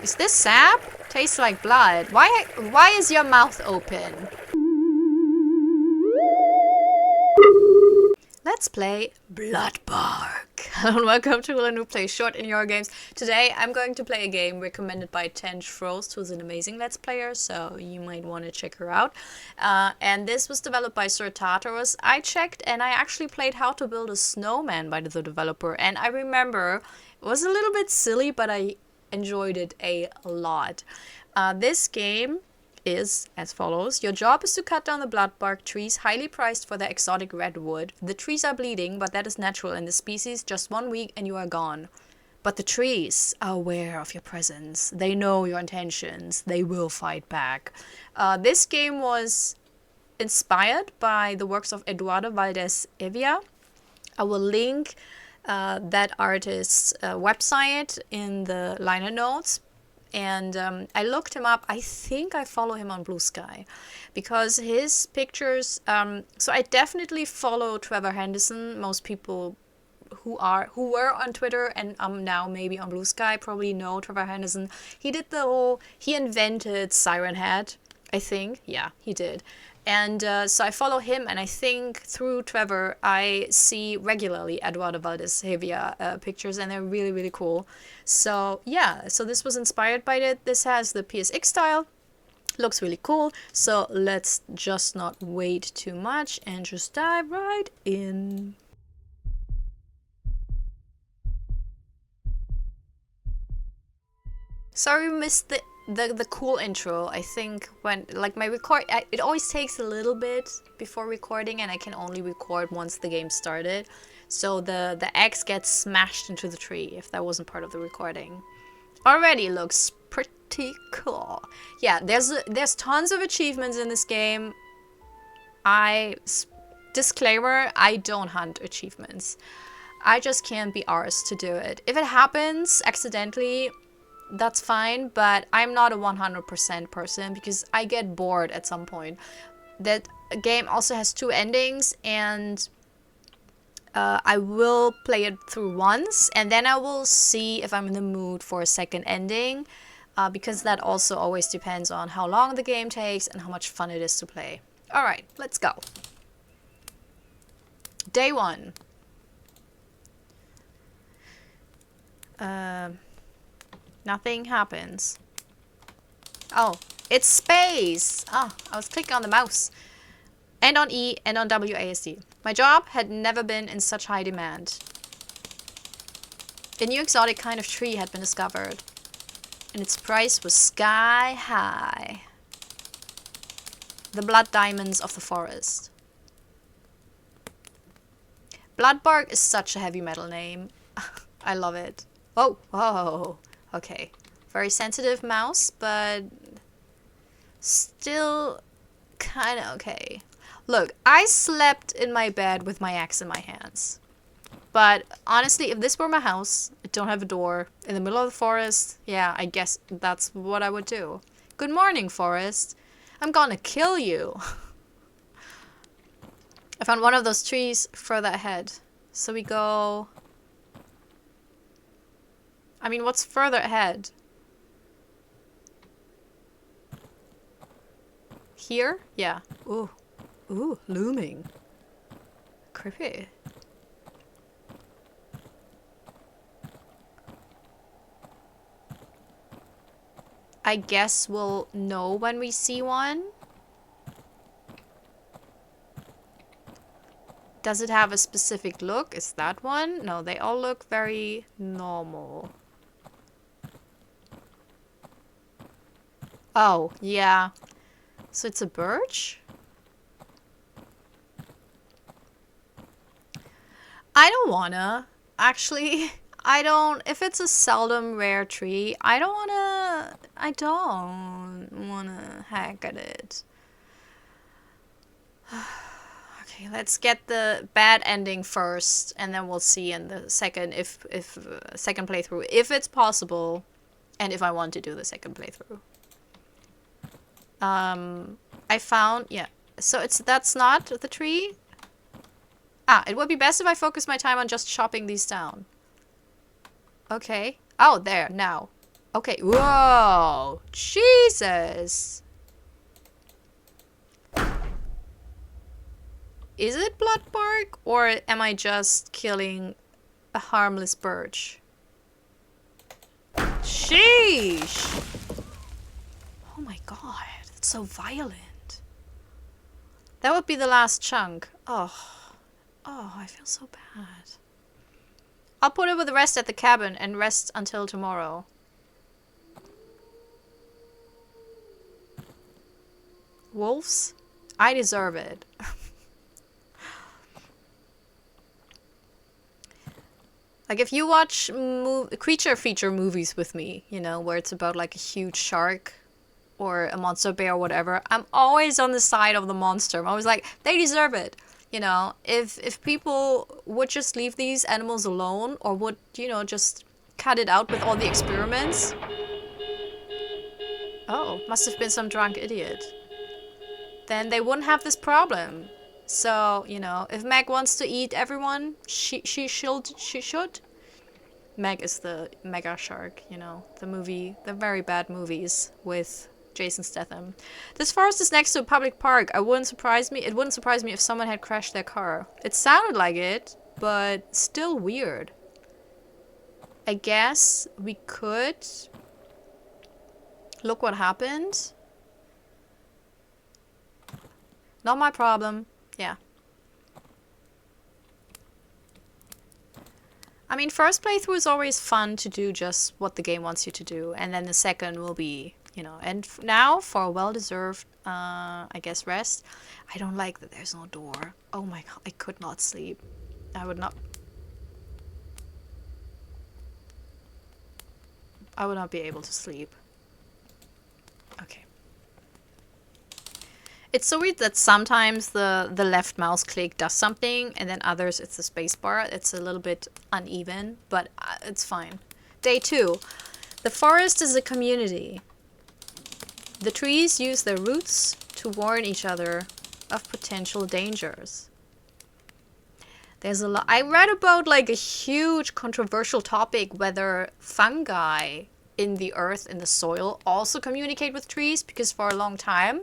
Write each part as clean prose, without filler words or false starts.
Is this sap? Tastes like blood. Why is your mouth open? Let's play Bloodbark. Hello and welcome to a new play short in your games. Today I'm going to play a game recommended by Tench Frost, who's an amazing Let's Player, so you might want to check her out. And this was developed by Sir Tartarus. I checked and I actually played How to Build a Snowman by the developer, and I remember it was a little bit silly, but I enjoyed it a lot. This game is as follows. Your job is to cut down the bloodbark trees, highly prized for their exotic redwood. The trees are bleeding, but that is natural in the species. Just 1 week and you are gone. But the trees are aware of your presence. They know your intentions. They will fight back. This game was inspired by the works of Eduardo Valdés-Hevia. I will link that artist's website in the liner notes. And I looked him up. I think I follow him on Blue Sky because his pictures. So I definitely follow Trevor Henderson. Most people who were on Twitter and now maybe on Blue Sky probably know Trevor Henderson. He invented Siren Head, I think. Yeah, he did. And so I follow him, and I think through Trevor I see regularly Eduardo Valdés-Hevia pictures, and they're really, really cool. So yeah, so this was inspired by it. This has the PSX style, looks really cool. So let's just not wait too much and just dive right in. Sorry we missed the cool intro. I think when like my it always takes a little bit before recording, and I can only record once the game started. So the axe gets smashed into the tree if that wasn't part of the recording. Already looks pretty cool. Yeah, there's tons of achievements in this game. Disclaimer, I don't hunt achievements. I just can't be arsed to do it. If it happens accidentally, that's fine, but I'm not a 100% person because I get bored at some point. That game also has 2 endings, and I will play it through once, and then I will see if I'm in the mood for a second ending, because that also always depends on how long the game takes and how much fun it is to play. Alright, let's go. Day 1. Nothing happens. Oh, it's space! Ah, I was clicking on the mouse. And on E and on WASD. My job had never been in such high demand. A new exotic kind of tree had been discovered, and its price was sky high. The blood diamonds of the forest. Bloodbark is such a heavy metal name. I love it. Oh, whoa. Okay, very sensitive mouse, but still kind of okay. Look, I slept in my bed with my axe in my hands. But honestly, if this were my house, I don't have a door, in the middle of the forest, yeah, I guess that's what I would do. Good morning, forest. I'm gonna kill you. I found one of those trees further ahead. So we go... I mean, what's further ahead? Here? Yeah. Ooh. Ooh, looming. Creepy. I guess we'll know when we see one. Does it have a specific look? Is that one? No, they all look very normal. Oh, yeah. So it's a birch? I don't wanna. Actually, I don't. If it's a seldom rare tree, I don't wanna hack at it. Okay, let's get the bad ending first, and then we'll see in the second second playthrough if it's possible, and if I want to do the second playthrough. I found, yeah, so that's not the tree. Ah, it would be best if I focus my time on just chopping these down. Okay. Oh, there, now. Okay, whoa! Jesus! Is it Bloodbark, or am I just killing a harmless birch? Sheesh! Oh my god, that's so violent. That would be the last chunk. Oh, I feel so bad. I'll put it with the rest at the cabin and rest until tomorrow. Wolves? I deserve it. Like, if you watch creature feature movies with me, you know, where it's about like a huge shark or a monster bear or whatever, I'm always on the side of the monster. I'm always like, they deserve it. You know, if people would just leave these animals alone, or would, you know, just cut it out with all the experiments. Oh, must have been some drunk idiot. Then they wouldn't have this problem. So, you know, if Meg wants to eat everyone, she should. Meg is the mega shark, you know, the very bad movies with Jason Statham. This forest is next to a public park. It wouldn't surprise me if someone had crashed their car. It sounded like it, but still weird. I guess we could look what happened. Not my problem. Yeah. I mean, first playthrough is always fun to do just what the game wants you to do. And then the second will be, you know, and now for a well-deserved, I guess, rest. I don't like that there's no door. Oh my god, I could not sleep. I would not be able to sleep. Okay. It's so weird that sometimes the left mouse click does something, and then others it's the spacebar. It's a little bit uneven, but it's fine. Day 2. The forest is a community. The trees use their roots to warn each other of potential dangers. There's a lot. I read about like a huge controversial topic whether fungi in the earth, in the soil, also communicate with trees, because for a long time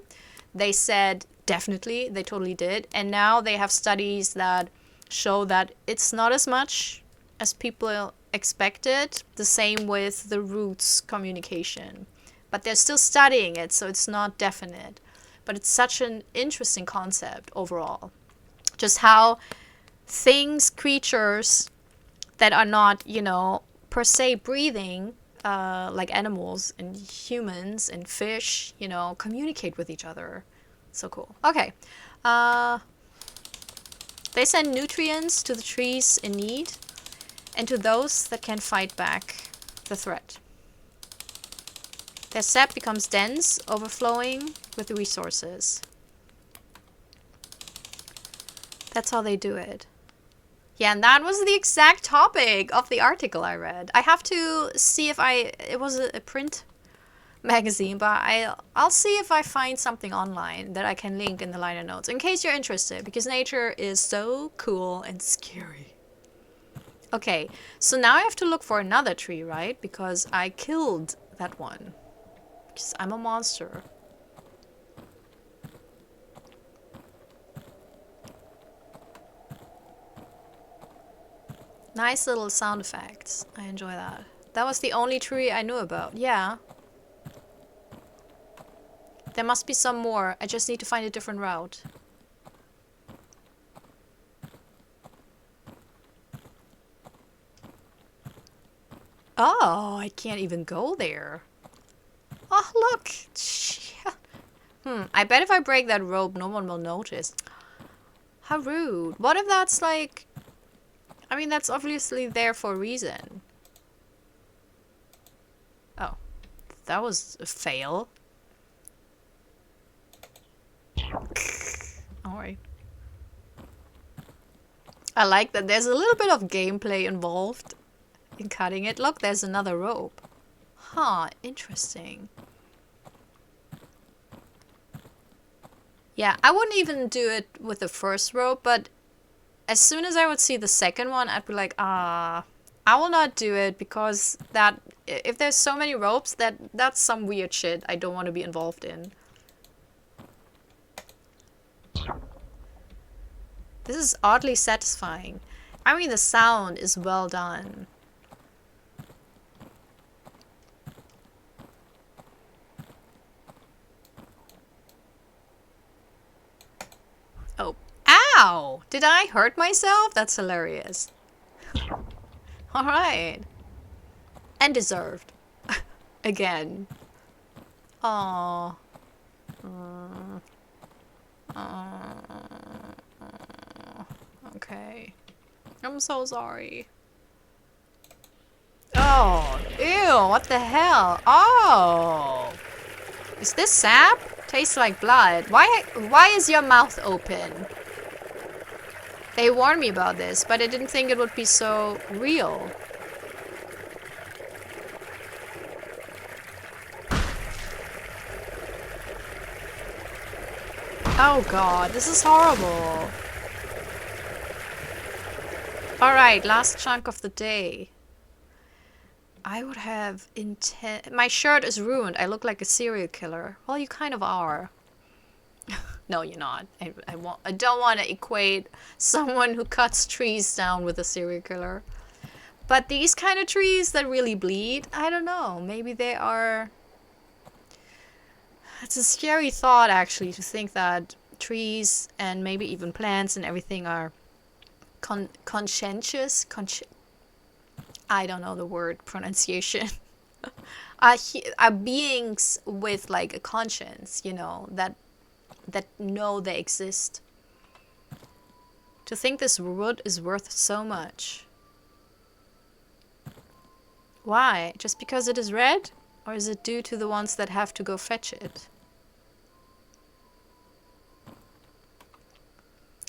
they said definitely, they totally did. And now they have studies that show that it's not as much as people expected. The same with the roots communication. But they're still studying it, so it's not definite. But it's such an interesting concept overall. Just how things, creatures that are not, you know, per se breathing, like animals and humans and fish, you know, communicate with each other. So cool. Okay. They send nutrients to the trees in need and to those that can fight back the threat. Their sap becomes dense, overflowing with resources. That's how they do it. Yeah, and that was the exact topic of the article I read. I have to see if it was a print magazine, but I'll see if I find something online that I can link in the liner notes, in case you're interested, because nature is so cool and scary. Okay, so now I have to look for another tree, right? Because I killed that one. Because I'm a monster. Nice little sound effects. I enjoy that. That was the only tree I knew about. Yeah. There must be some more. I just need to find a different route. Oh, I can't even go there. Oh, look. I bet if I break that rope, no one will notice. How rude. What if that's like... I mean, that's obviously there for a reason. Oh. That was a fail. Alright. I like that there's a little bit of gameplay involved in cutting it. Look, there's another rope. Huh, interesting. Yeah, I wouldn't even do it with the first rope, but as soon as I would see the second one, I'd be like, I will not do it, because that if there's so many ropes, that's some weird shit I don't want to be involved in. This is oddly satisfying. I mean, the sound is well done. Oh. Ow! Did I hurt myself? That's hilarious. Alright. And deserved. Again. Aww. Okay. I'm so sorry. Oh, ew, what the hell? Oh. Is this sap? Tastes like blood. Why is your mouth open? They warned me about this, but I didn't think it would be so real. Oh god, this is horrible. Alright, last chunk of the day. I would have my shirt is ruined. I look like a serial killer. Well, you kind of are. No, you're not. I don't want to equate someone who cuts trees down with a serial killer. But these kind of trees that really bleed, I don't know. Maybe they are... It's a scary thought, actually, to think that trees and maybe even plants and everything are conscientious. I don't know the word pronunciation. Are beings with like a conscience, you know, that know they exist. To think this wood is worth so much. Why? Just because it is red? Or is it due to the ones that have to go fetch it?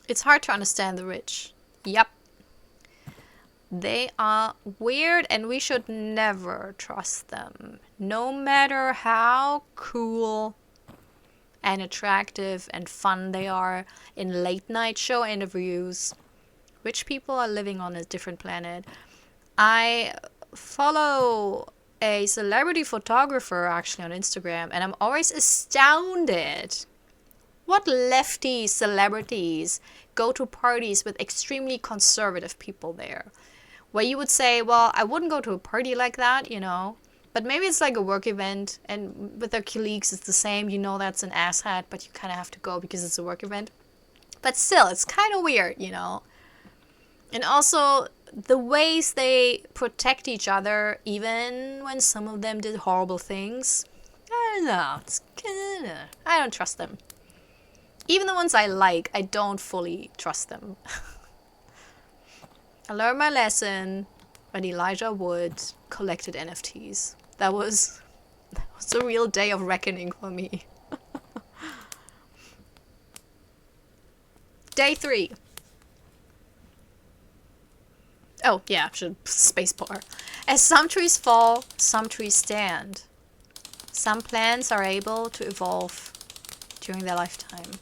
It's hard to understand the rich. Yep. They are weird and we should never trust them. No matter how cool and attractive and fun they are in late night show interviews. Rich people are living on a different planet. I follow a celebrity photographer actually on Instagram and I'm always astounded. What lefty celebrities go to parties with extremely conservative people there? Where you would say, well, I wouldn't go to a party like that, you know. But maybe it's like a work event and with their colleagues it's the same. You know that's an asshat, but you kind of have to go because it's a work event. But still, it's kind of weird, you know. And also, the ways they protect each other, even when some of them did horrible things. I don't know. I don't trust them. Even the ones I like, I don't fully trust them. I learned my lesson when Elijah Wood collected NFTs. That was a real day of reckoning for me. Day 3. Oh, yeah, spacebar. As some trees fall, some trees stand. Some plants are able to evolve during their lifetime.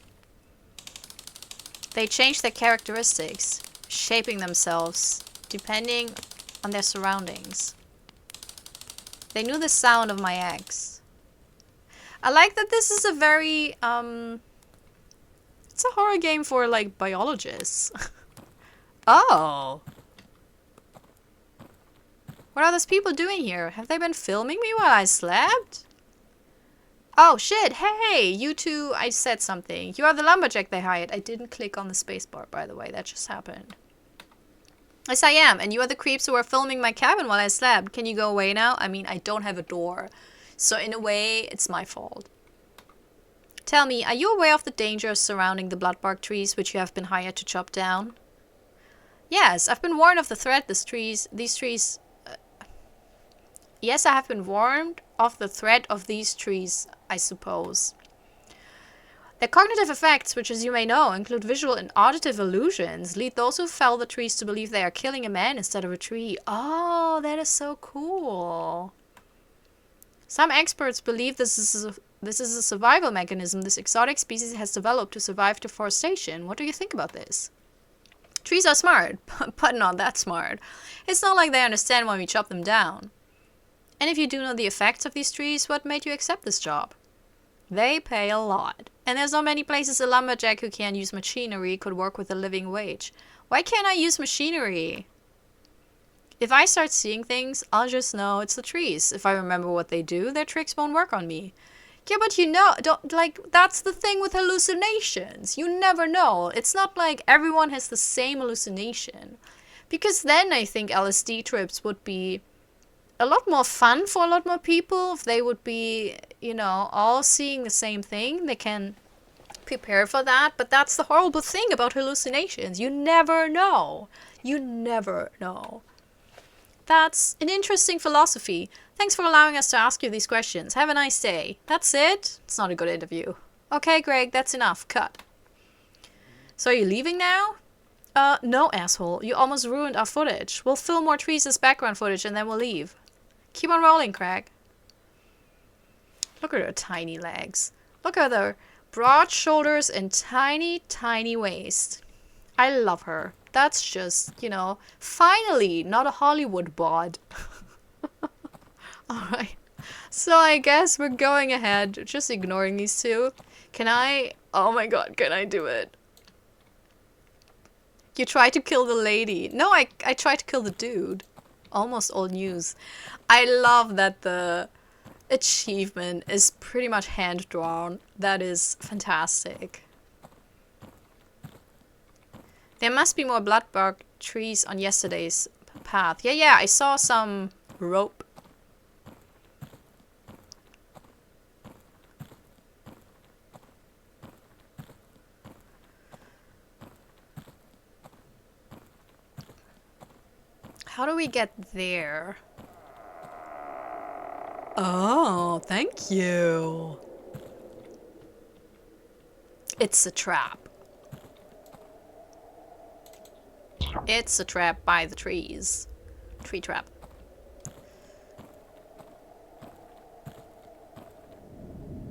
They change their characteristics, shaping themselves depending on their surroundings. They knew the sound of my eggs. I like that this is a very, it's a horror game for, like, biologists. Oh. What are those people doing here? Have they been filming me while I slept? Oh, shit. Hey, you two, I said something. You are the lumberjack they hired. I didn't click on the spacebar, by the way. That just happened. Yes, I am. And you are the creeps who are filming my cabin while I slept. Can you go away now? I mean, I don't have a door. So in a way, it's my fault. Tell me, are you aware of the dangers surrounding the bloodbark trees which you have been hired to chop down? Yes, I've been warned of the threat these trees... Yes, I have been warned of the threat of these trees, I suppose. Their cognitive effects, which as you may know, include visual and auditive illusions, lead those who fell the trees to believe they are killing a man instead of a tree. Oh, that is so cool. Some experts believe this is a survival mechanism this exotic species has developed to survive deforestation. What do you think about this? Trees are smart, but not that smart. It's not like they understand why we chop them down. And if you do know the effects of these trees, what made you accept this job? They pay a lot. And there's not many places a lumberjack who can't use machinery could work with a living wage. Why can't I use machinery? If I start seeing things, I'll just know it's the trees. If I remember what they do, their tricks won't work on me. Yeah, but you know, that's the thing with hallucinations. You never know. It's not like everyone has the same hallucination. Because then I think LSD trips would be a lot more fun for a lot more people if they would be, you know, all seeing the same thing. They can prepare for that. But that's the horrible thing about hallucinations. You never know. You never know. That's an interesting philosophy. Thanks for allowing us to ask you these questions. Have a nice day. That's it? It's not a good interview. Okay, Greg, that's enough. Cut. So are you leaving now? No, asshole. You almost ruined our footage. We'll film more trees as background footage and then we'll leave. Keep on rolling, Craig. Look at her tiny legs. Look at her broad shoulders and tiny, tiny waist. I love her. That's just, you know, finally, not a Hollywood bod. Alright. So I guess we're going ahead, just ignoring these two. Can I? Oh my god, can I do it? You tried to kill the lady. No, I tried to kill the dude. Almost old news. I love that the achievement is pretty much hand-drawn. That is fantastic. There must be more bloodbark trees on yesterday's path. Yeah, I saw some rope. How do we get there? Oh, thank you. It's a trap. It's a trap by the trees. Tree trap.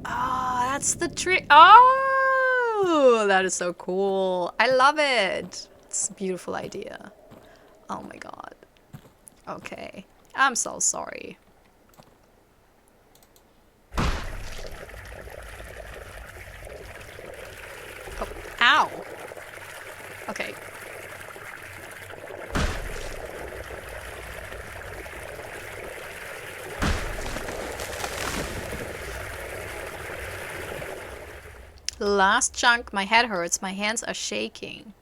Oh, that's the tree. Oh, that is so cool. I love it. It's a beautiful idea. Oh my god. Okay. I'm so sorry. Oh, ow. Okay. Last chunk, my head hurts, my hands are shaking.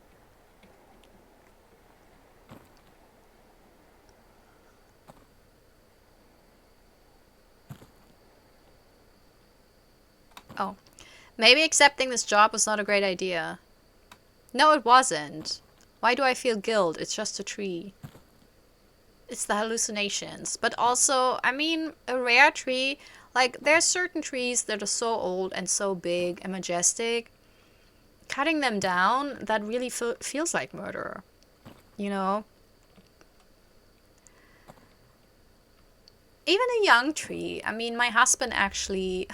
Oh. Maybe accepting this job was not a great idea. No, it wasn't. Why do I feel guilt? It's just a tree. It's the hallucinations. But also, I mean, a rare tree... Like, there are certain trees that are so old and so big and majestic. Cutting them down, that really feels like murder. You know? Even a young tree. I mean, my husband actually...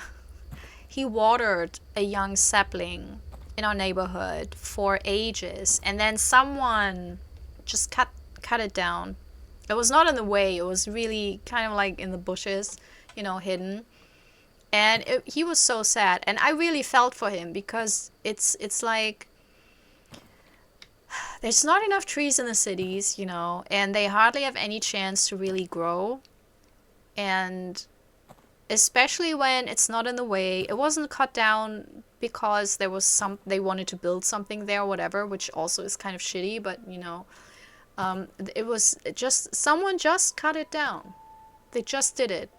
he watered a young sapling in our neighborhood for ages. And then someone just cut it down. It was not in the way. It was really kind of like in the bushes. You know, hidden. And he was so sad. And I really felt for him because it's like... There's not enough trees in the cities, you know. And they hardly have any chance to really grow. And especially when it's not in the way. It wasn't cut down because there was they wanted to build something there or whatever. Which also is kind of shitty. But, you know. It was just... Someone just cut it down. They just did it.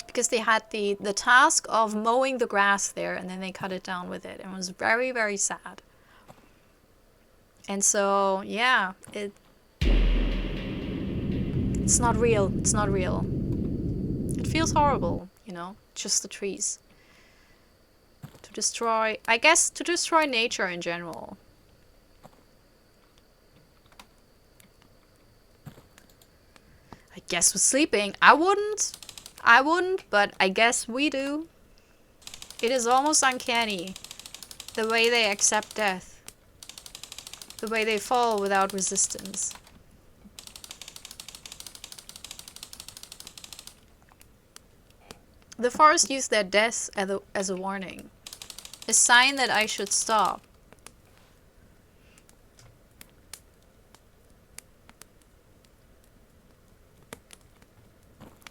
Because they had the task of mowing the grass there, and then they cut it down with it. It was very, very sad. And so, yeah, it's not real. It's not real. It feels horrible, you know, just the trees. To destroy, I guess, to destroy nature in general. I guess with sleeping, I wouldn't, but I guess we do. It is almost uncanny, the way they accept death. The way they fall without resistance. The forest used their deaths as a warning. A sign that I should stop.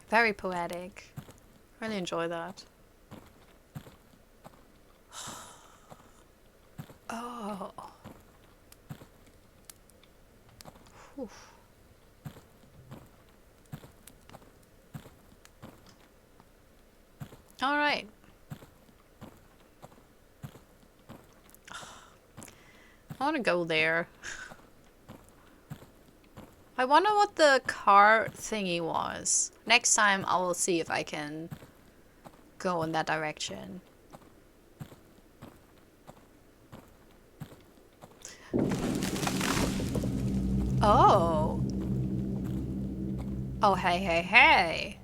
Very poetic. Really enjoy that. Oh. Whew. All right. I want to go there. I wonder what the car thingy was. Next time I will see if I can go in that direction. Oh. Oh, hey, hey, hey.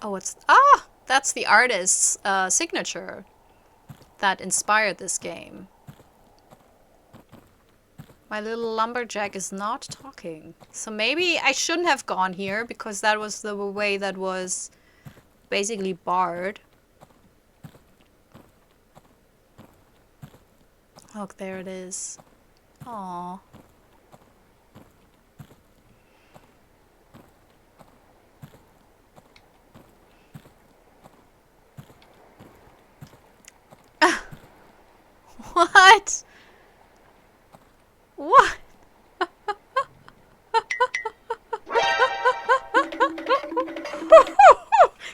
Oh, it's... Ah! That's the artist's signature that inspired this game. My little lumberjack is not talking. So maybe I shouldn't have gone here because that was the way that was basically barred. Look, there it is. Aww. What? What?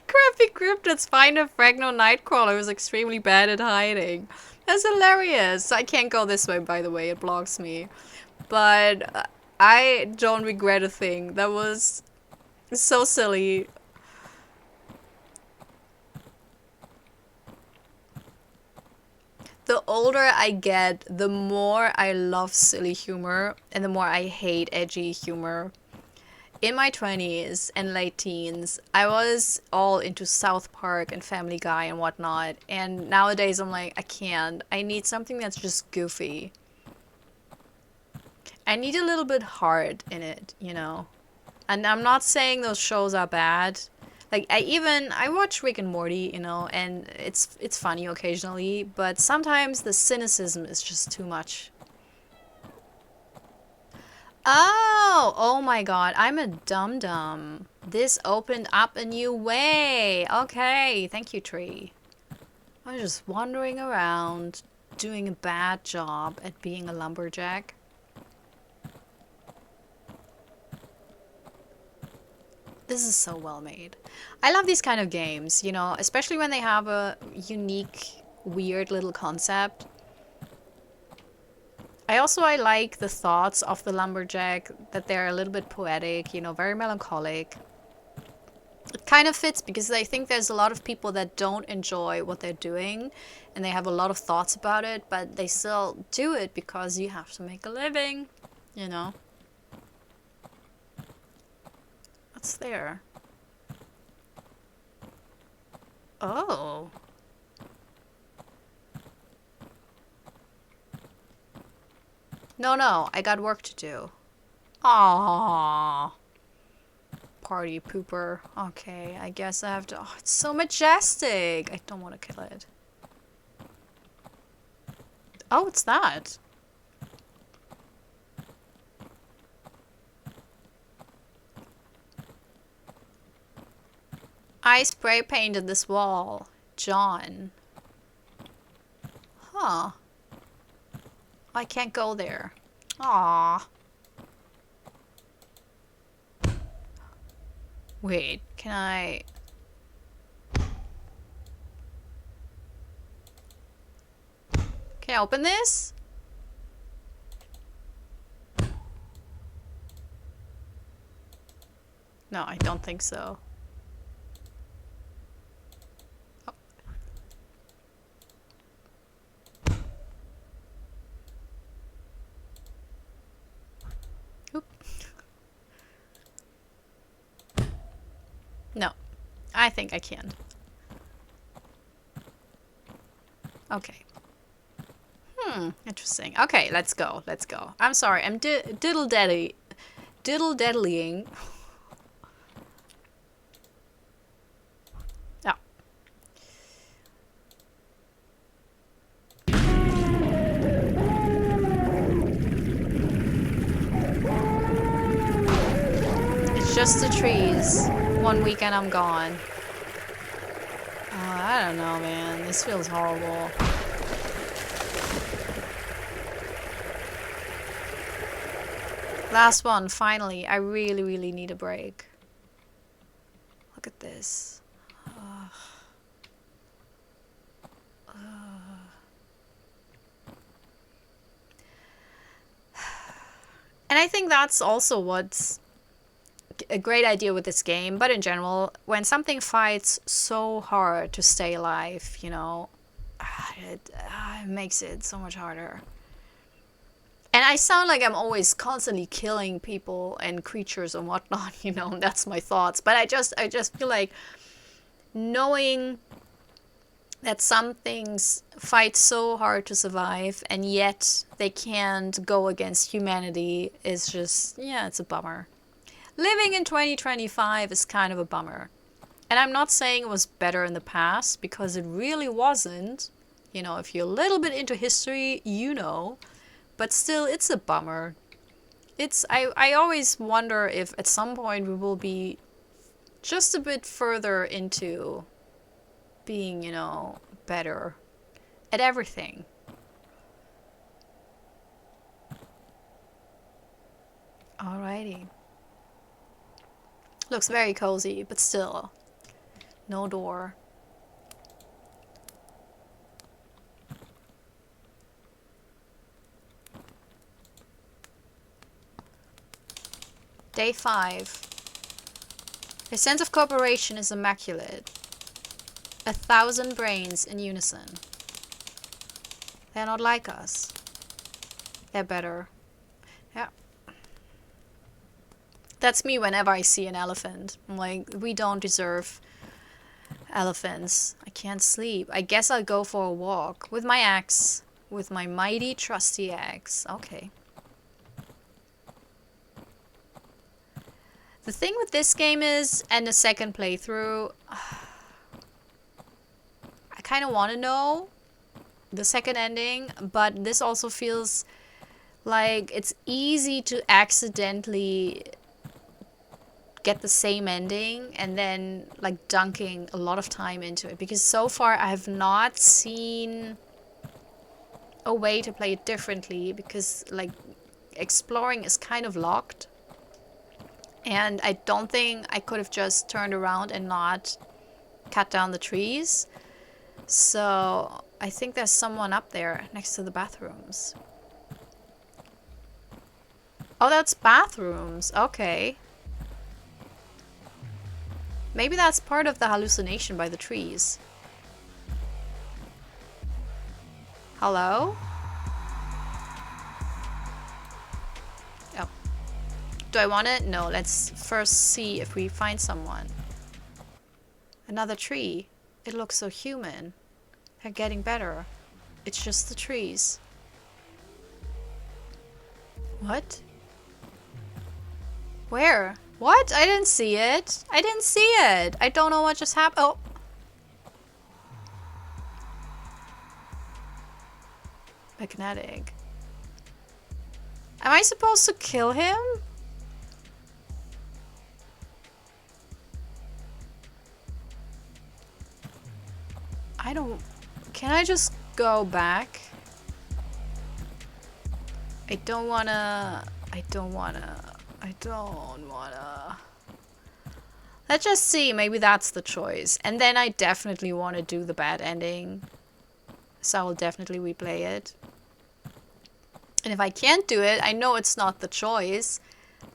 Crappy cryptids find a Fragno Nightcrawler who's extremely bad at hiding. That's hilarious. I can't go this way, by the way. It blocks me. But I don't regret a thing. That was so silly. The older I get, the more I love silly humor and the more I hate edgy humor. In my 20s and late teens, I was all into South Park and Family Guy and whatnot. And nowadays I'm like, I can't. I need something that's just goofy. I need a little bit heart in it, you know. And I'm not saying those shows are bad. Like, I watch Rick and Morty, you know, and it's funny occasionally, but sometimes the cynicism is just too much. Oh my god, I'm a dum-dum. This opened up a new way. Okay, thank you, tree. I was just wandering around, doing a bad job at being a lumberjack. This is so well made. I love these kind of games, you know, especially when they have a unique, weird little concept. I like the thoughts of the lumberjack, that they're a little bit poetic, you know, very melancholic. It kind of fits because I think there's a lot of people that don't enjoy what they're doing and they have a lot of thoughts about it, but they still do it because you have to make a living, you know. What's there? Oh. No, I got work to do. Aww. Party pooper. Okay, I guess I have to... Oh, it's so majestic. I don't want to kill it. Oh, it's that. I spray painted this wall. John. Huh. I can't go there. Aww. Wait, can I... Can I open this? No, I don't think so. Oh. Oop. No, I think I can. Okay. Interesting. Okay, let's go. Let's go. I'm sorry, I'm diddle-daddlying. just the trees. 1 week and I'm gone. I don't know, man. This feels horrible. Last one, finally. I really, really need a break. Look at this. And I think that's also what's a great idea with this game, but in general, when something fights so hard to stay alive, you know, it makes it so much harder. And I sound like I'm always constantly killing people and creatures and whatnot, you know, that's my thoughts. But I just feel like knowing that some things fight so hard to survive and yet they can't go against humanity is just, yeah, it's a bummer. Living in 2025 is kind of a bummer. And I'm not saying it was better in the past, because it really wasn't. You know, if you're a little bit into history, you know. But still, it's a bummer. I always wonder if at some point we will be just a bit further into being, you know, better at everything. Alrighty. Looks very cozy, but still. No door. Day 5. Their sense of cooperation is immaculate. 1,000 brains in unison. They're not like us. They're better. Yeah. That's me whenever I see an elephant. I'm like, we don't deserve elephants. I can't sleep. I guess I'll go for a walk with my axe. With my mighty trusty axe. Okay. The thing with this game is, and the second playthrough, I kind of want to know the second ending, but this also feels like it's easy to accidentally get the same ending and then like dunking a lot of time into it, because so far I have not seen a way to play it differently, because like exploring is kind of locked. And I don't think I could have just turned around and not cut down the trees. So I think there's someone up there next to the bathrooms. Oh, that's bathrooms. Okay. Maybe that's part of the hallucination by the trees. Hello? Do I want it? No, let's first see if we find someone. Another tree. It looks so human. They're getting better. It's just the trees. What? Where? What? I didn't see it. I didn't see it. I don't know what just happened. Oh. Magnetic. Am I supposed to kill him? I don't... Can I just go back? I don't wanna... Let's just see. Maybe that's the choice. And then I definitely want to do the bad ending. So I will definitely replay it. And if I can't do it, I know it's not the choice.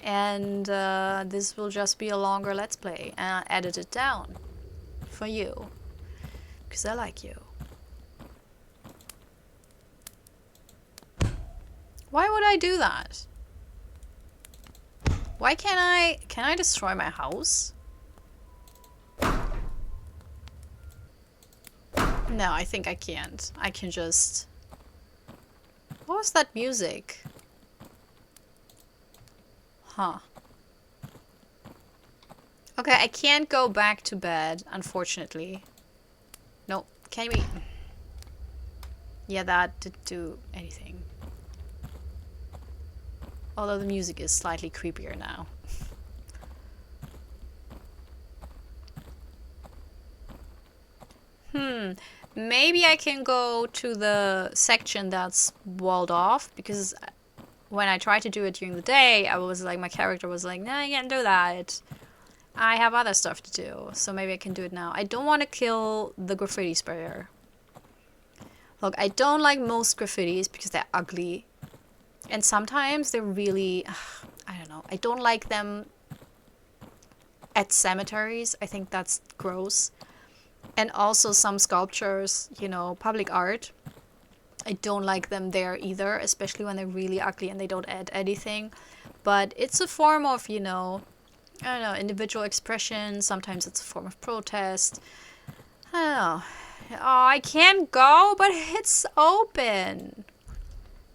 And this will just be a longer Let's Play. And I'll edit it down. For you. Because I like you. Why would I do that? Why can't I... Can I destroy my house? No, I think I can't. I can just... What was that music? Huh. Okay, I can't go back to bed, unfortunately. Nope. Can we... Yeah, that didn't do anything. Although the music is slightly creepier now. Maybe I can go to the section that's walled off, because when I tried to do it during the day, I was like, my character was like, no, you can't do that. I have other stuff to do, so maybe I can do it now. I don't want to kill the graffiti sprayer. Look, I don't like most graffitis because they're ugly. And sometimes they're really, I don't know. I don't like them at cemeteries. I think that's gross. And also some sculptures, you know, public art. I don't like them there either, especially when they're really ugly and they don't add anything. But it's a form of, you know, I don't know, individual expression. Sometimes it's a form of protest. I don't know. Oh, I can't go, but it's open.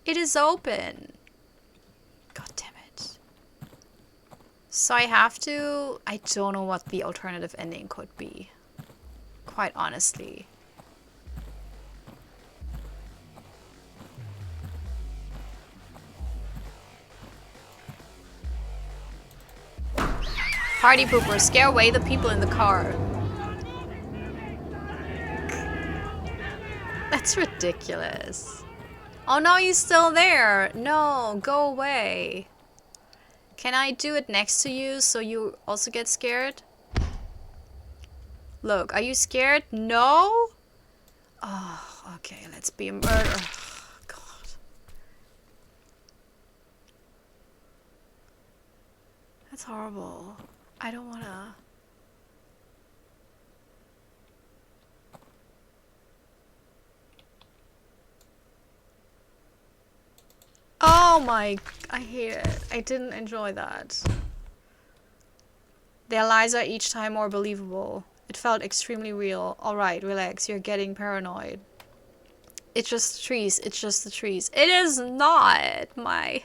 It is open. God damn it. So I have to... I don't know what the alternative ending could be. Quite honestly. Party pooper, scare away the people in the car. That's ridiculous. Oh no, he's still there. No, go away. Can I do it next to you so you also get scared? Look, are you scared? No? Oh, okay, let's be a murderer. Oh, God. That's horrible. I don't wanna... Oh my... I hate it. I didn't enjoy that. Their lies are each time more believable. It felt extremely real. Alright, relax. You're getting paranoid. It's just the trees. It's just the trees. It is not my...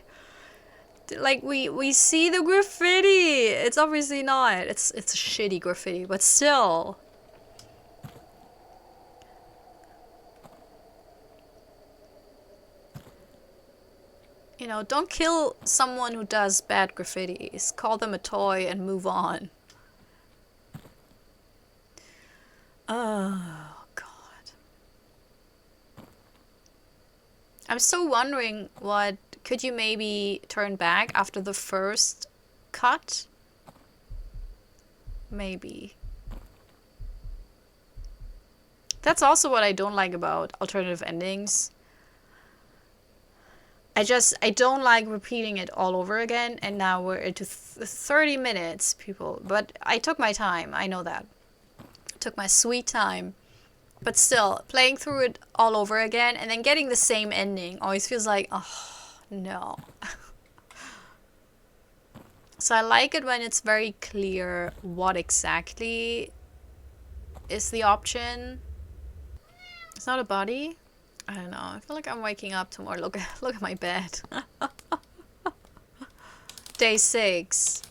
Like, we see the graffiti. It's obviously not. It's a shitty graffiti, but still. You know, don't kill someone who does bad graffitis. Call them a toy and move on. Oh, God. I'm still wondering what... Could you maybe turn back after the first cut? Maybe. That's also what I don't like about alternative endings. I don't like repeating it all over again, and now we're into 30 minutes, people. But I took my time, I know that. Took my sweet time. But still, playing through it all over again and then getting the same ending always feels like, oh, no. So I like it when it's very clear what exactly is the option. It's not a body? I don't know. I feel like I'm waking up tomorrow. Look at my bed. Day 6.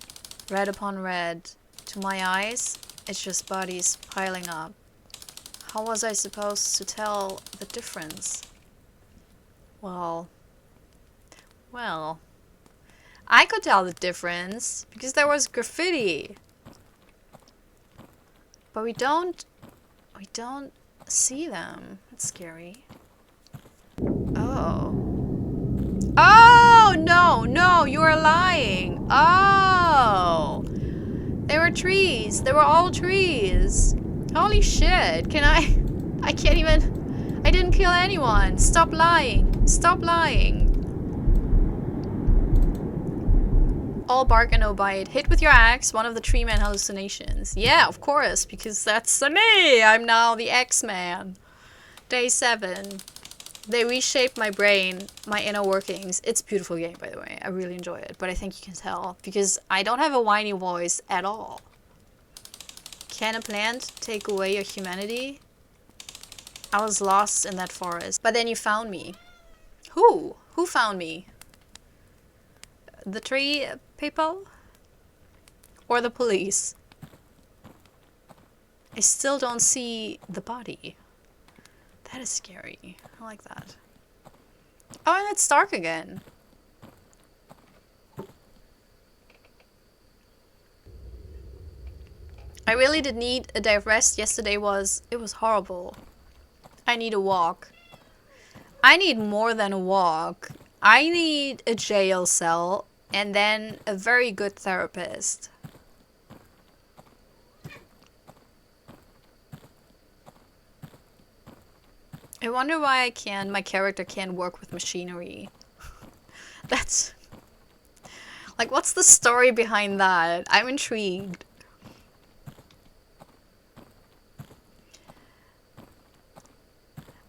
Red upon red. To my eyes, it's just bodies piling up. How was I supposed to tell the difference? Well, I could tell the difference because there was graffiti. But we don't see them. That's scary. Oh. Oh, no, you are lying. Oh. They were trees. They were all trees. Holy shit. I can't even... I didn't kill anyone. Stop lying. Stop lying. All bark and no bite. Hit with your axe, one of the tree man hallucinations. Yeah, of course, because that's me. I'm now the X-Man. Day 7. They reshaped my brain, my inner workings. It's a beautiful game, by the way. I really enjoy it, but I think you can tell because I don't have a whiny voice at all. Can a plant take away your humanity? I was lost in that forest, but then you found me. Who? Who found me? The tree people? Or the police? I still don't see the body. That is scary. I like that. Oh, and it's dark again. I really did need a day of rest. Yesterday it was horrible. I need a walk. I need more than a walk. I need a jail cell and then a very good therapist. I wonder why my character can't work with machinery. That's... like, what's the story behind that? I'm intrigued.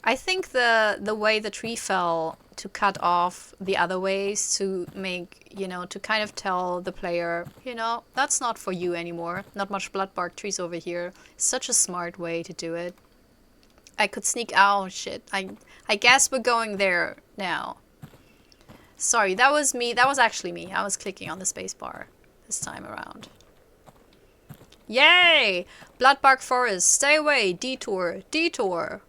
I think the way the tree fell to cut off the other ways to make, you know, to kind of tell the player, you know, that's not for you anymore. Not much bloodbark trees over here. Such a smart way to do it. I could sneak out. Oh, shit. I guess we're going there now. Sorry, that was me. That was actually me. I was clicking on the spacebar this time around. Yay! Bloodbark forest. Stay away. Detour. Detour.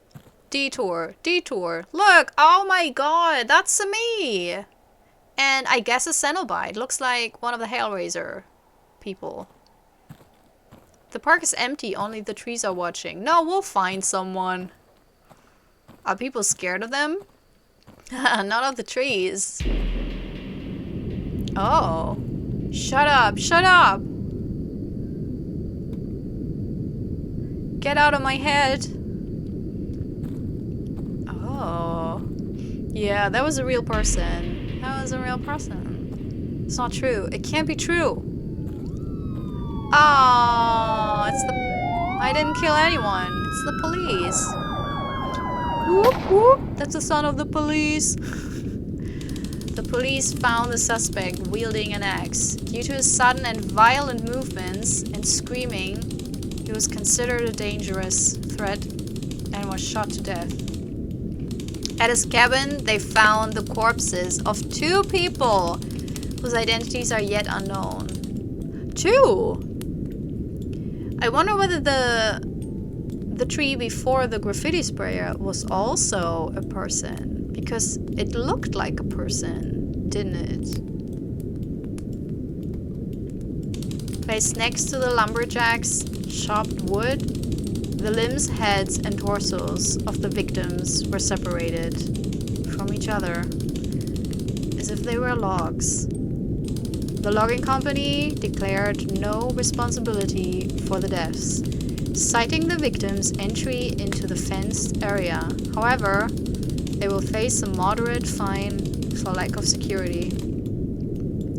Detour. Detour. Look! Oh my god! That's me! And I guess a Cenobite. Looks like one of the Hellraiser people. The park is empty. Only the trees are watching. No, we'll find someone. Are people scared of them? Not of the trees. Oh. Shut up. Shut up! Get out of my head. Oh. Yeah, that was a real person. That was a real person. It's not true. It can't be true. Oh, it's the... I didn't kill anyone. It's the police. Whoop, whoop. That's the son of the police. The police found the suspect wielding an axe. Due to his sudden and violent movements and screaming, he was considered a dangerous threat and was shot to death. At his cabin, they found the corpses of 2 people whose identities are yet unknown. 2? I wonder whether the tree before the graffiti sprayer was also a person, because it looked like a person, didn't it? Placed next to the lumberjacks, chopped wood, the limbs, heads, and torsos of the victims were separated from each other, as if they were logs. The logging company declared no responsibility for the deaths, citing the victims' entry into the fenced area. However, they will face a moderate fine for lack of security.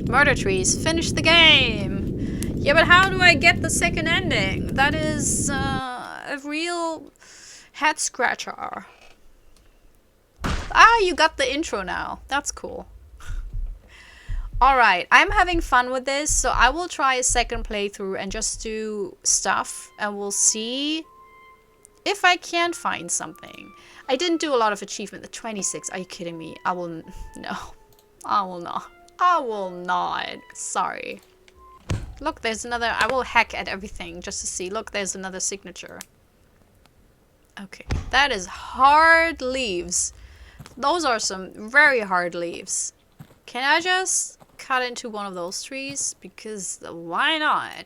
Murder trees, finish the game! Yeah, but how do I get the second ending? That is a real head scratcher. Ah, you got the intro now. That's cool. Alright, I'm having fun with this, so I will try a second playthrough and just do stuff, and we'll see if I can find something. I didn't do a lot of achievement. The 26, are you kidding me? I will... no. I will not. I will not. Sorry. Look, there's another... I will hack at everything just to see. Look, there's another signature. Okay, that is hard leaves. Those are some very hard leaves. Can I just cut into one of those trees? Because why not?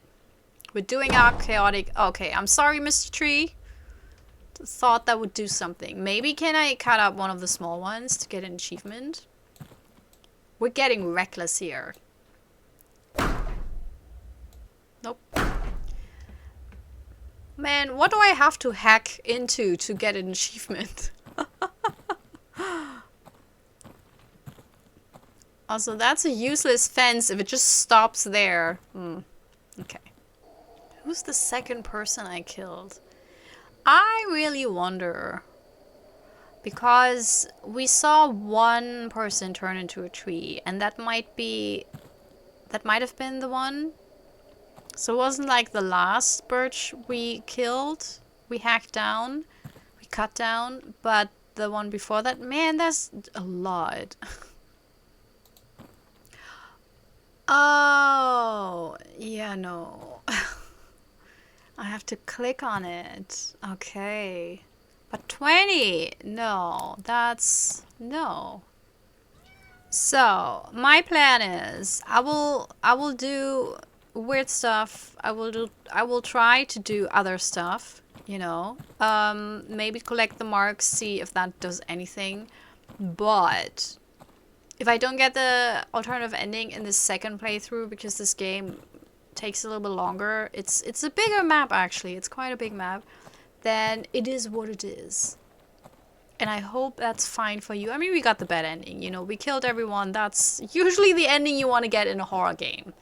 We're doing our chaotic... Okay, I'm sorry, Mr. Tree. Thought that would do something. Maybe can I cut up one of the small ones to get an achievement? We're getting reckless here. Nope. Man, what do I have to hack into to get an achievement? Also, that's a useless fence if it just stops there. Okay. Who's the second person I killed? I really wonder. Because we saw one person turn into a tree, and that might have been the one. So it wasn't like the last birch we killed, we hacked down, we cut down, but the one before that, man, that's a lot. Oh, yeah, no. I have to click on it. Okay. But 20! No, that's... no. So, my plan is, I will do weird stuff. I will try to do other stuff. you know. Maybe collect the marks, see if that does anything. But if I don't get the alternative ending in the second playthrough, because this game takes a little bit longer, it's a bigger map actually, it's quite a big map, then it is what it is. And I hope that's fine for you. I mean, we got the bad ending, you know, we killed everyone. That's usually the ending you want to get in a horror game.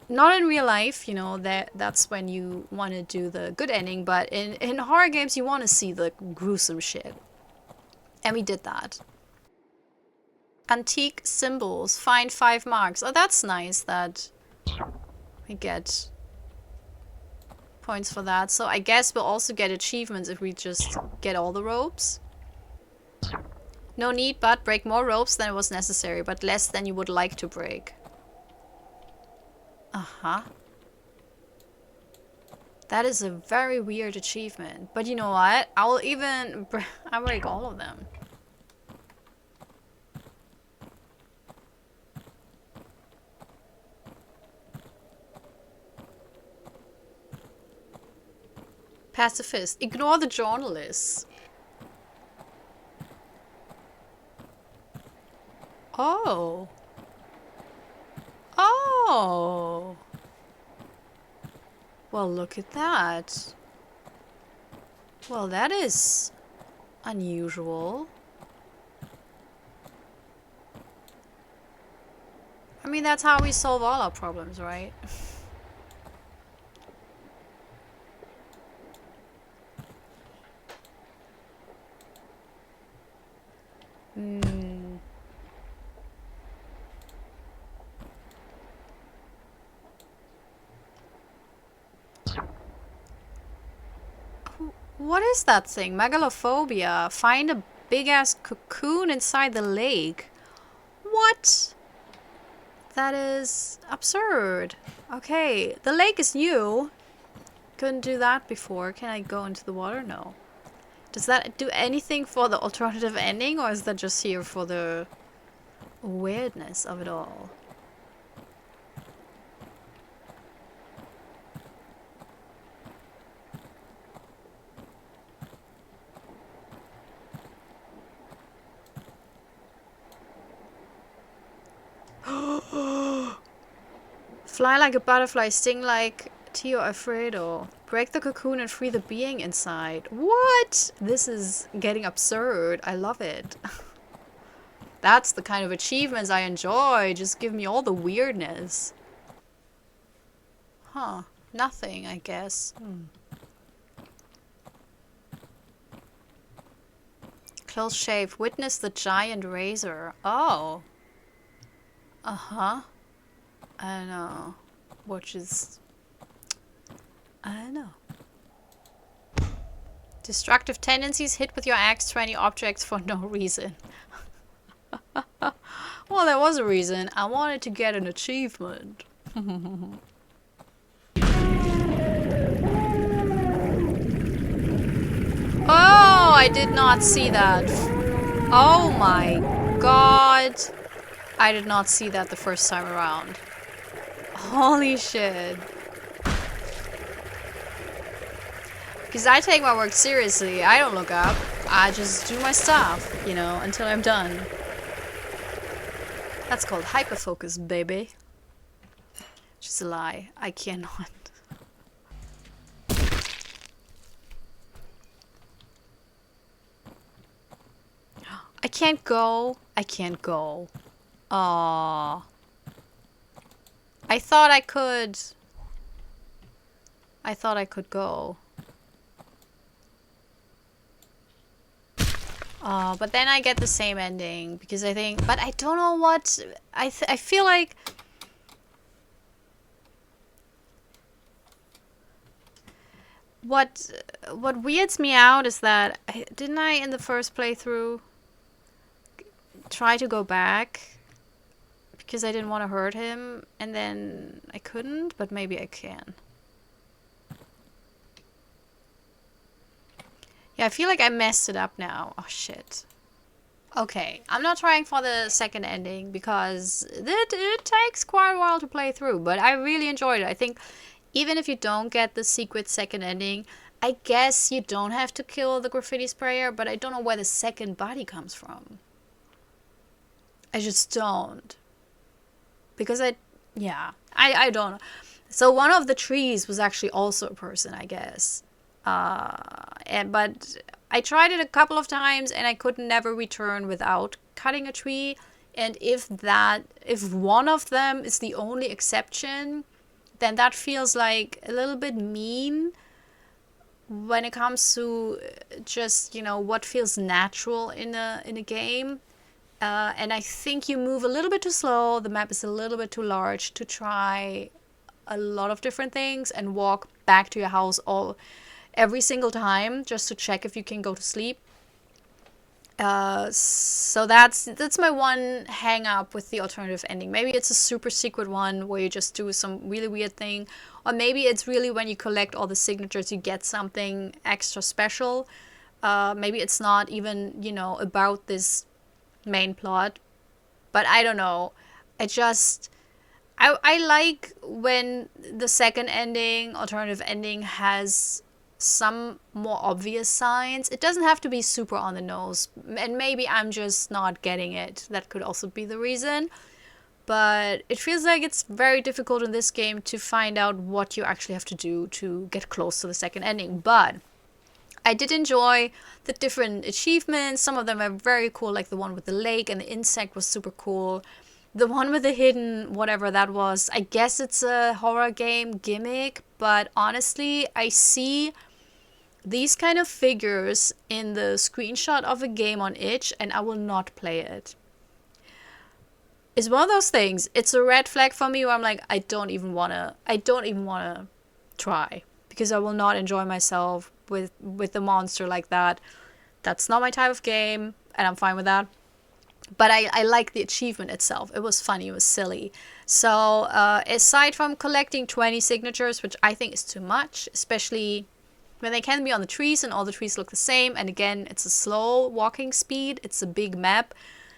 Not in real life, you know, that's when you want to do the good ending, but in horror games you want to see the gruesome shit. And we did that. Antique symbols, find 5 marks. Oh, that's nice that we get points for that. So I guess we'll also get achievements if we just get all the ropes. No need, but break more ropes than it was necessary, but less than you would like to break. Uh-huh. That is a very weird achievement. But you know what? I'll break all of them. Pacifist. Ignore the journalists. Oh. Oh. Well, look at that. Well, that is unusual. I mean, that's how we solve all our problems, right? What is that thing? Megalophobia. Find a big-ass cocoon inside the lake. What? That is absurd. Okay, the lake is new. Couldn't do that before. Can I go into the water? No. Does that do anything for the alternative ending, or is that just here for the weirdness of it all? Fly like a butterfly, sting like Tio Alfredo. Break the cocoon and free the being inside. What? This is getting absurd. I love it. That's the kind of achievements I enjoy. Just give me all the weirdness. Huh. Nothing, I guess. Close shave. Witness the giant razor. Oh. Uh-huh. I don't know. Which is... I don't know. Destructive tendencies. Hit with your axe 20 objects for no reason. Well, there was a reason. I wanted to get an achievement. Oh, I did not see that. Oh my god. I did not see that the first time around. Holy shit. Because I take my work seriously. I don't look up. I just do my stuff, you know, until I'm done. That's called hyperfocus, baby. Just a lie. I cannot. I can't go. I can't go. Aww. I thought I could. I thought I could go. But then I get the same ending because I think, but I don't know what, I feel like what weirds me out is that didn't I in the first playthrough try to go back because I didn't want to hurt him and then I couldn't, but maybe I can. Yeah, I feel like I messed it up now. Oh, shit. Okay, I'm not trying for the second ending because it takes quite a while to play through, but I really enjoyed it. I think even if you don't get the secret second ending, I guess you don't have to kill the graffiti sprayer, but I don't know where the second body comes from. I just don't. Because I don't know. So one of the trees was actually also a person, I guess. But I tried it a couple of times and I could never return without cutting a tree. And if one of them is the only exception, then that feels like a little bit mean when it comes to just, what feels natural in a game. And I think you move a little bit too slow. The map is a little bit too large to try a lot of different things and walk back to your house every single time just to check if you can go to sleep. So that's my one hang up with the alternative ending. Maybe it's a super secret one where you just do some really weird thing, or maybe it's really when you collect all the signatures you get something extra special. Maybe it's not even, about this main plot, but I don't know. I like when the second ending, alternative ending, has some more obvious signs. It doesn't have to be super on the nose, and maybe I'm just not getting it. That could also be the reason. But it feels like it's very difficult in this game to find out what you actually have to do to get close to the second ending. But I did enjoy the different achievements. Some of them are very cool, like the one with the lake and the insect was super cool. The one with the hidden, whatever that was, I guess it's a horror game gimmick, but honestly, I see these kind of figures in the screenshot of a game on itch, and I will not play it. It's one of those things. It's a red flag for me where I'm like, I don't even wanna try, because I will not enjoy myself with a monster like that. That's not my type of game, and I'm fine with that. But I like the achievement itself. It was funny, it was silly. So aside from collecting 20 signatures, which I think is too much, especially when they can be on the trees and all the trees look the same, and again, it's a slow walking speed, it's a big map.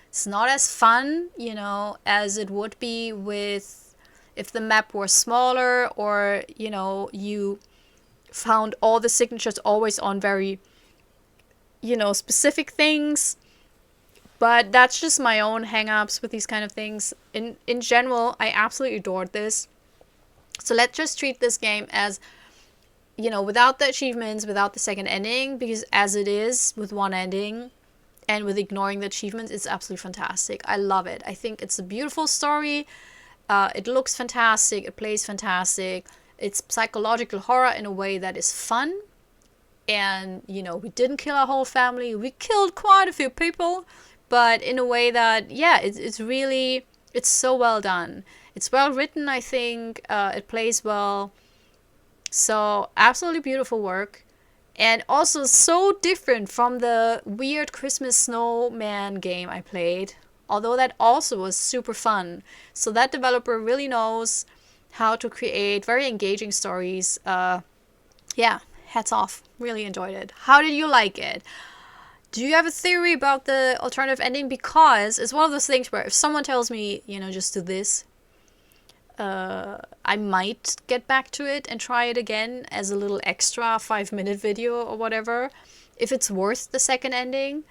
It's not as fun, as it would be if the map were smaller, or, you found all the signatures always on very, specific things. But that's just my own hang-ups with these kind of things. In general, I absolutely adored this. So let's just treat this game as, without the achievements, without the second ending, because as it is, with one ending, and with ignoring the achievements, it's absolutely fantastic. I love it. I think it's a beautiful story. It looks fantastic. It plays fantastic. It's psychological horror in a way that is fun. And, we didn't kill our whole family. We killed quite a few people. But in a way that, it's so well done. It's well written, I think. It plays well. So, absolutely beautiful work. And also so different from the weird Christmas snowman game I played. Although that also was super fun. So that developer really knows how to create very engaging stories. Hats off. Really enjoyed it. How did you like it? Do you have a theory about the alternative ending? Because it's one of those things where if someone tells me, just do this, I might get back to it and try it again as a little extra 5-minute video or whatever, if it's worth the second ending.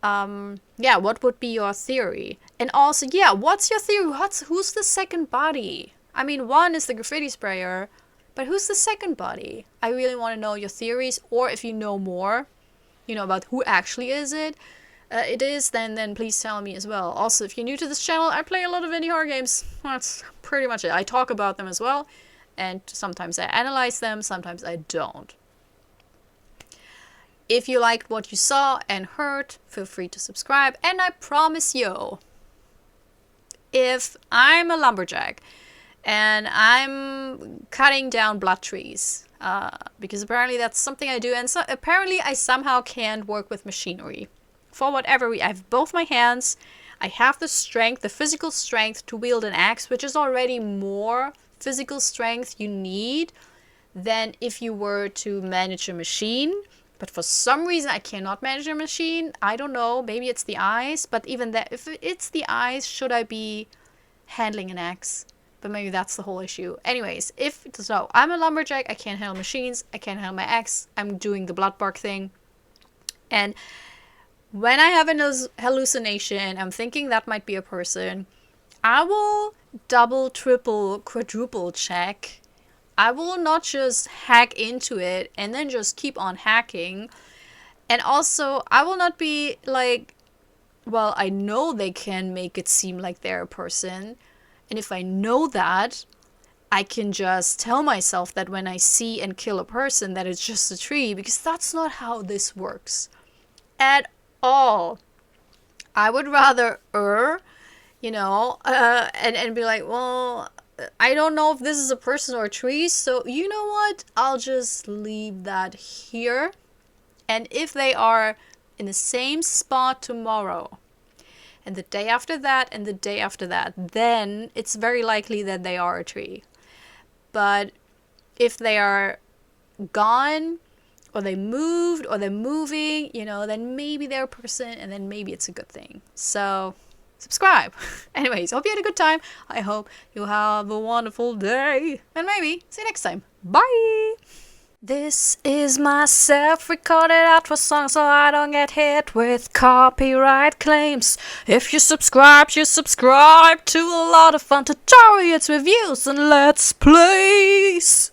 What would be your theory? And also, what's your theory? Who's the second body? I mean, one is the graffiti sprayer, but who's the second body? I really want to know your theories, or if you know more, about who actually is it. Then please tell me as well. Also, if you're new to this channel, I play a lot of indie horror games. That's pretty much it. I talk about them as well, and sometimes I analyze them, sometimes I don't. If you liked what you saw and heard, feel free to subscribe, and I promise you, if I'm a lumberjack and I'm cutting down blood trees, because apparently that's something I do, and so apparently I somehow can't work with machinery. For whatever reason, I have both my hands, I have the strength, the physical strength to wield an axe, which is already more physical strength you need than if you were to manage a machine. But for some reason I cannot manage a machine. I don't know, maybe it's the eyes, but even that, if it's the eyes, should I be handling an axe? But maybe that's the whole issue. Anyways, so I'm a lumberjack, I can't handle machines, I can't handle my axe, I'm doing the Bloodbark thing. And when I have a hallucination, I'm thinking that might be a person, I will double, triple, quadruple check. I will not just hack into it and then just keep on hacking. And also, I will not be like, well, I know they can make it seem like they're a person. And if I know that, I can just tell myself that when I see and kill a person that it's just a tree, because that's not how this works at all. I would rather and be like, well, I don't know if this is a person or a tree, so you know what? I'll just leave that here. And if they are in the same spot tomorrow, and the day after that, and the day after that, then it's very likely that they are a tree. But if they are gone, or they moved, or they're moving, then maybe they're a person, and then maybe it's a good thing. So, subscribe. Anyways, hope you had a good time. I hope you have a wonderful day. And maybe see you next time. Bye! This is my self-recorded outro song so I don't get hit with copyright claims. If you subscribe to a lot of fun tutorials, reviews, and let's plays.